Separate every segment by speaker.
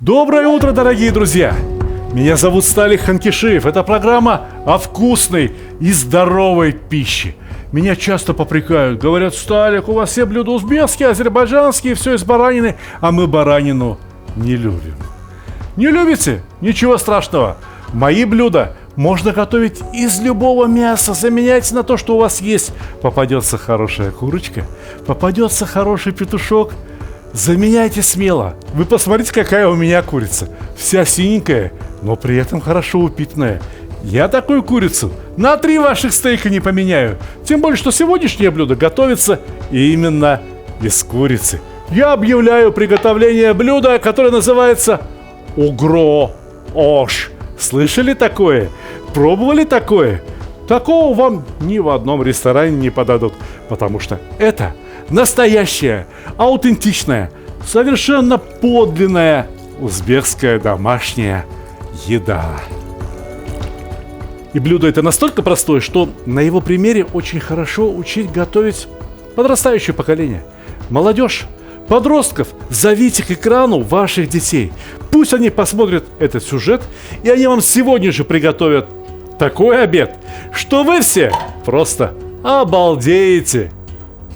Speaker 1: Доброе утро, дорогие друзья! Меня зовут Сталик Ханкишиев. Это программа о вкусной и здоровой пище. Меня часто попрекают, говорят: Сталик, у вас все блюда узбекские, азербайджанские, все из баранины, а мы баранину не любим. Не любите? Ничего страшного. Мои блюда можно готовить из любого мяса. Заменяйте на то, что у вас есть. Попадется хорошая курочка, попадется хороший петушок. Заменяйте смело. Вы посмотрите, какая у меня курица. Вся синенькая, но при этом хорошо упитанная. Я такую курицу на 3 ваших стейка не поменяю. Тем более, что сегодняшнее блюдо готовится именно из курицы. Я объявляю приготовление блюда, которое называется угро-ош. Слышали такое? Пробовали такое? Такого вам ни в одном ресторане не подадут, потому что это настоящая, аутентичная, совершенно подлинная узбекская домашняя еда. И блюдо это настолько простое, что на его примере очень хорошо учить готовить подрастающее поколение. Молодежь, подростков, зовите к экрану ваших детей. Пусть они посмотрят этот сюжет, и они вам сегодня же приготовят такой обед, что вы все просто обалдеете.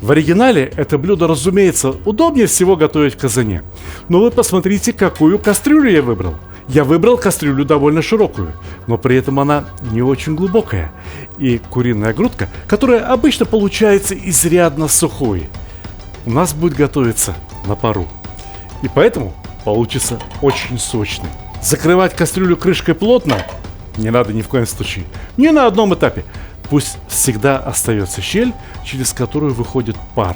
Speaker 1: В оригинале это блюдо, разумеется, удобнее всего готовить в казане. Но вы посмотрите, какую кастрюлю я выбрал. Я выбрал кастрюлю довольно широкую, но при этом она не очень глубокая. И куриная грудка, которая обычно получается изрядно сухой, у нас будет готовиться на пару. И поэтому получится очень сочный. Закрывать кастрюлю крышкой плотно не надо ни в коем случае. Ни на одном этапе. Пусть всегда остается щель, через которую выходит пар.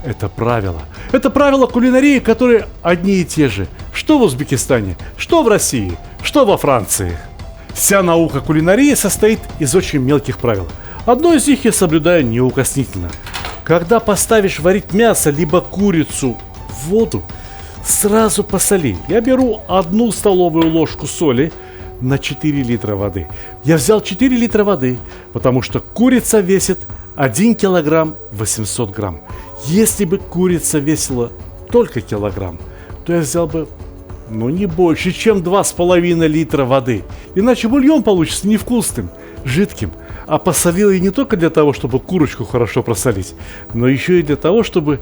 Speaker 1: Это правило. Это правила кулинарии, которые одни и те же. Что в Узбекистане, что в России, что во Франции. Вся наука кулинарии состоит из очень мелких правил. Одно из них я соблюдаю неукоснительно. Когда поставишь варить мясо либо курицу в воду, сразу посоли. Я беру 1 столовую ложку соли на 4 литра воды. Я взял 4 литра воды, потому что курица весит 1 килограмм 800 грамм. Если бы курица весила только килограмм, то я взял бы, не больше, чем 2,5 литра воды. Иначе бульон получится невкусным, жидким. А посолил я не только для того, чтобы курочку хорошо просолить, но еще и для того, чтобы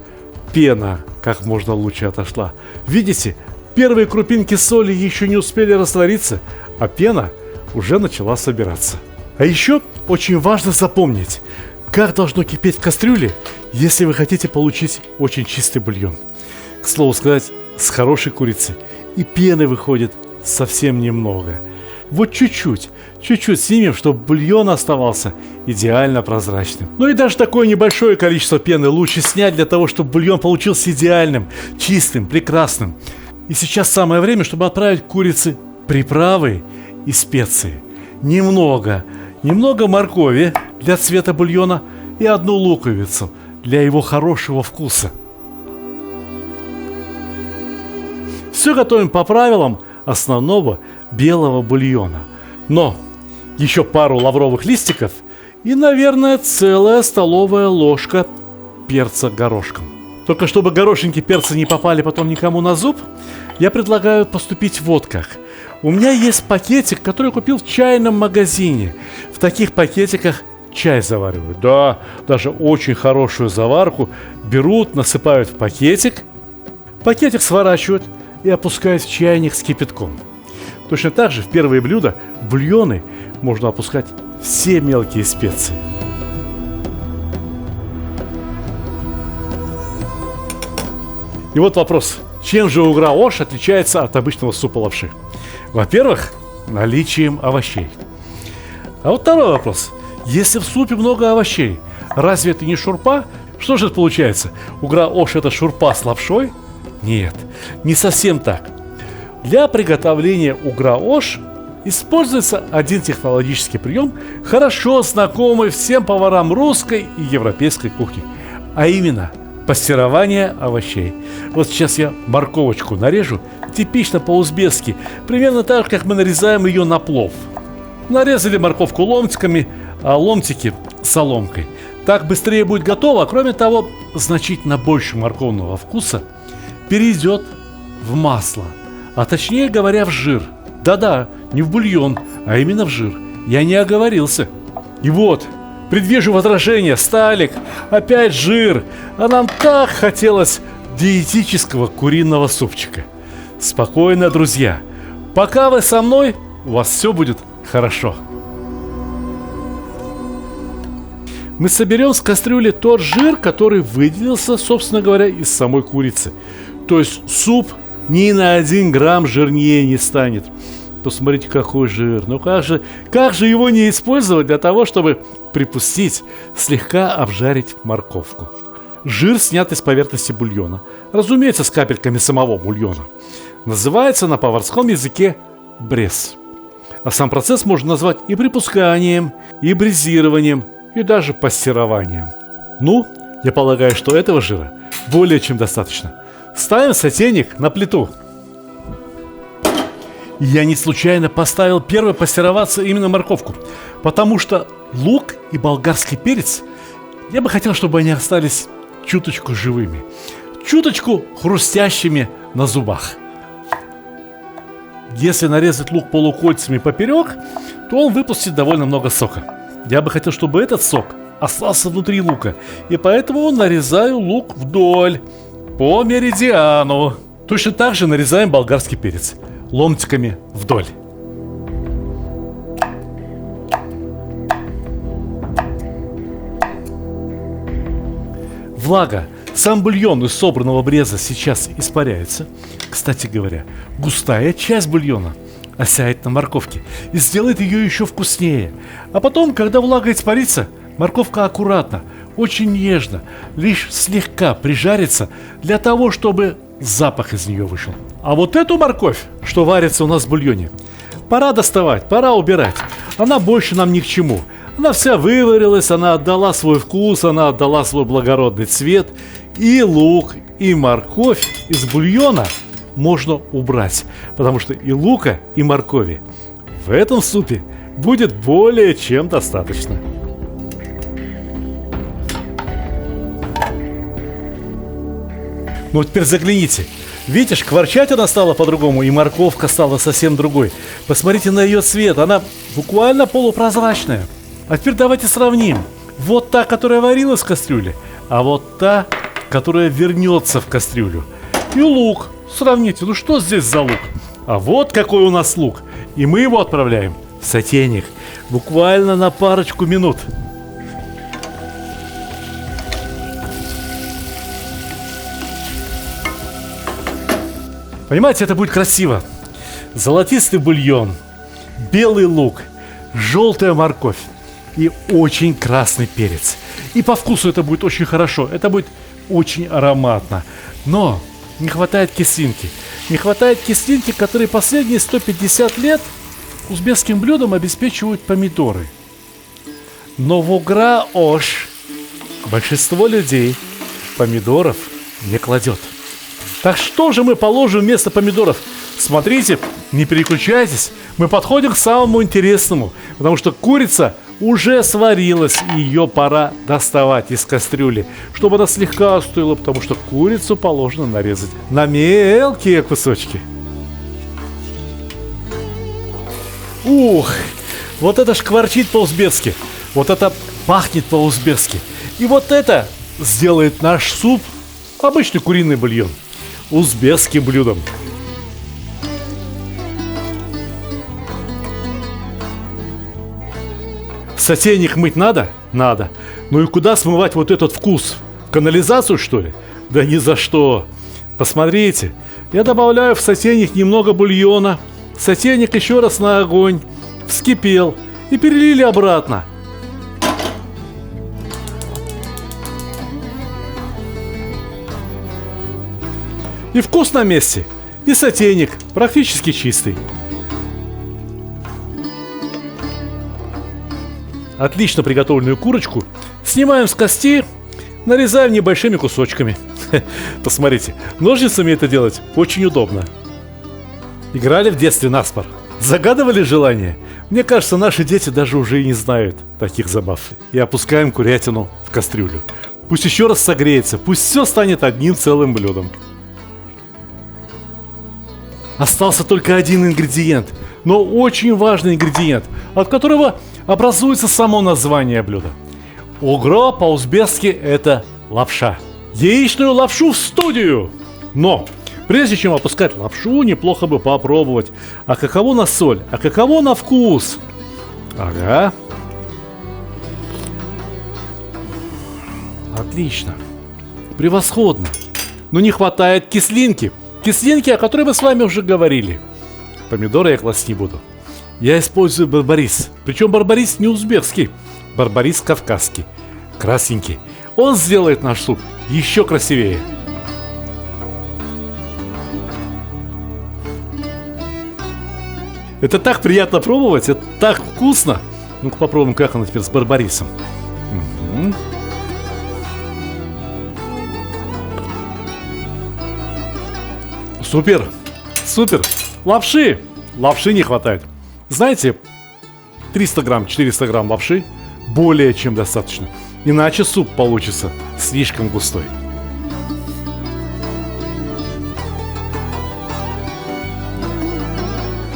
Speaker 1: пена как можно лучше отошла. Видите, первые крупинки соли еще не успели раствориться, а пена уже начала собираться. А еще очень важно запомнить, как должно кипеть в кастрюле, если вы хотите получить очень чистый бульон. К слову сказать, с хорошей курицы и пены выходит совсем немного. Вот чуть-чуть снимем, чтобы бульон оставался идеально прозрачным. Ну и даже такое небольшое количество пены лучше снять для того, чтобы бульон получился идеальным, чистым, прекрасным. И сейчас самое время, чтобы отправить курице приправы и специи. Немного моркови для цвета бульона и 1 луковицу для его хорошего вкуса. Все готовим по правилам основного белого бульона. Но еще пару лавровых листиков и, наверное, целая столовая ложка перца горошком. Только чтобы горошинки перца не попали потом никому на зуб, я предлагаю поступить вот как. У меня есть пакетик, который купил в чайном магазине. В таких пакетиках чай заваривают. Да, даже очень хорошую заварку берут, насыпают в пакетик. Пакетик сворачивают и опускают в чайник с кипятком. Точно так же в первые блюда, в бульоны, можно опускать все мелкие специи. И вот вопрос. Чем же угро-ош отличается от обычного супа лапши? Во-первых, наличием овощей. А вот второй вопрос. Если в супе много овощей, разве это не шурпа? Что же это получается? Угро-ош это шурпа с лапшой? Нет, не совсем так. Для приготовления угро-ош используется один технологический прием, хорошо знакомый всем поварам русской и европейской кухни, а именно пастирование овощей. Вот сейчас я морковочку нарежу, типично по-узбекски, примерно так, как мы нарезаем ее на плов. Нарезали морковку ломтиками, а ломтики соломкой. Так быстрее будет готово, а кроме того, значительно больше морковного вкуса перейдет в масло. а точнее говоря в жир. Да-да, не в бульон, а именно в жир. Я не оговорился. И вот, предвижу возражение, Сталик, опять жир, а нам так хотелось диетического куриного супчика. Спокойно, друзья, пока вы со мной, у вас все будет хорошо. Мы соберем с кастрюли тот жир, который выделился, собственно говоря, из самой курицы. То есть суп ни на 1 грамм жирнее не станет. Посмотрите, какой жир. Ну как же его не использовать для того, чтобы припустить, слегка обжарить морковку. Жир снят из поверхности бульона. Разумеется, с капельками самого бульона. Называется на поварском языке брез. А сам процесс можно назвать и припусканием, и брезированием, и даже пастированием. Ну, я полагаю, что этого жира более чем достаточно. Ставим сотейник на плиту. Я не случайно поставил первой пастироваться именно морковку, потому что лук и болгарский перец, я бы хотел, чтобы они остались чуточку живыми, чуточку хрустящими на зубах. Если нарезать лук полукольцами поперек, то он выпустит довольно много сока. Я бы хотел, чтобы этот сок остался внутри лука, и поэтому нарезаю лук вдоль, по меридиану. Точно так же нарезаем болгарский перец ломтиками вдоль. Влага, сам бульон из собранного бреза сейчас испаряется. Кстати говоря, густая часть бульона осяет на морковке и сделает ее еще вкуснее. А потом, когда влага испарится, морковка аккуратно, очень нежно, лишь слегка прижарится для того, чтобы запах из нее вышел. А вот эту морковь, что варится у нас в бульоне, пора доставать, пора убирать. Она больше нам ни к чему. Она вся выварилась, она отдала свой вкус, она отдала свой благородный цвет. И лук, и морковь из бульона можно убрать, потому что и лука, и моркови в этом супе будет более чем достаточно. Ну теперь загляните. Видите, шкварчать она стала по-другому, и морковка стала совсем другой. Посмотрите на ее цвет, она буквально полупрозрачная. А теперь давайте сравним. Вот та, которая варилась в кастрюле, а вот та, которая вернется в кастрюлю. И лук. Сравните, ну что здесь за лук? А вот какой у нас лук. И мы его отправляем в сотейник. Буквально на парочку минут. Понимаете, это будет красиво. Золотистый бульон, белый лук, желтая морковь и очень красный перец. И по вкусу это будет очень хорошо, это будет очень ароматно. Но не хватает кислинки. Не хватает кислинки, которые последние 150 лет узбекским блюдом обеспечивают помидоры. Но в угра-ош большинство людей помидоров не кладет. Так что же мы положим вместо помидоров? Смотрите, не переключайтесь, мы подходим к самому интересному, потому что курица уже сварилась, и ее пора доставать из кастрюли, чтобы она слегка остыла, потому что курицу положено нарезать на мелкие кусочки. Ух, вот это шкварчит по-узбекски, вот это пахнет по-узбекски, и вот это сделает наш суп, обычный куриный бульон, узбекским блюдом. Сотейник мыть надо? Надо. Ну и куда смывать вот этот вкус? В канализацию, что ли? Да ни за что. Посмотрите, я добавляю в сотейник немного бульона. Сотейник еще раз на огонь. Вскипел. И перелили обратно. И вкус на месте. И сотейник практически чистый. Отлично приготовленную курочку снимаем с кости, нарезаем небольшими кусочками. Посмотрите, ножницами это делать очень удобно. Играли в детстве на спор? Загадывали желание? Мне кажется, наши дети даже уже и не знают таких забав. И опускаем курятину в кастрюлю. Пусть еще раз согреется, пусть все станет одним целым блюдом. Остался только один ингредиент, но очень важный ингредиент, от которого образуется само название блюда. Угро по-узбекски это лапша. Яичную лапшу в студию! Но прежде чем опускать лапшу, неплохо бы попробовать. А каково на соль? А каково на вкус? Ага. Отлично. Превосходно. Но не хватает кислинки. Кислинки, о которой мы с вами уже говорили. Помидоры я класть не буду. Я использую барбарис. Причем барбарис не узбекский. Барбарис кавказский. Красненький. Он сделает наш суп еще красивее. Это так приятно пробовать, это так вкусно. Ну-ка попробуем, как оно теперь с барбарисом. Угу. Супер, супер. Лапши не хватает. Знаете, 300 грамм, 400 грамм лапши более чем достаточно. Иначе суп получится слишком густой.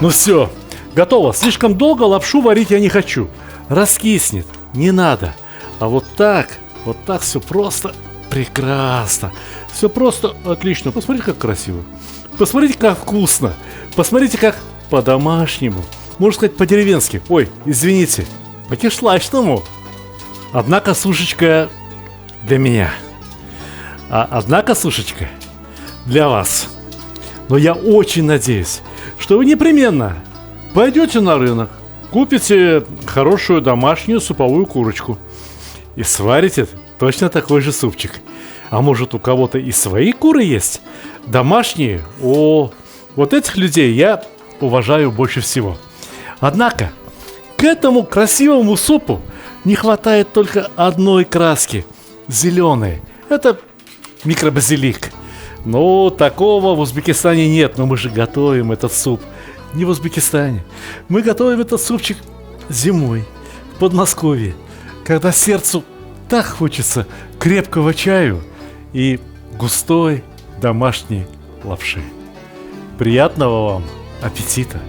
Speaker 1: Ну все, готово. Слишком долго лапшу варить я не хочу. Раскиснет, не надо. А вот так все просто прекрасно. Все просто отлично. Посмотрите, как красиво. Посмотрите, как вкусно. Посмотрите, как по-домашнему. Можно сказать, по-деревенски. Ой, извините, по-кишлачному. Одна косушечка для меня. А одна косушечка для вас. Но я очень надеюсь, что вы непременно пойдете на рынок, купите хорошую домашнюю суповую курочку и сварите точно такой же супчик. А может, у кого-то и свои куры есть? Домашние? Вот этих людей я уважаю больше всего. Однако, к этому красивому супу не хватает только одной краски. Зеленой. Это микробазилик. Но такого в Узбекистане нет. Но мы же готовим этот суп не в Узбекистане. Мы готовим этот супчик зимой в Подмосковье, когда сердцу так хочется крепкого чаю и густой домашней лапши. Приятного вам аппетита!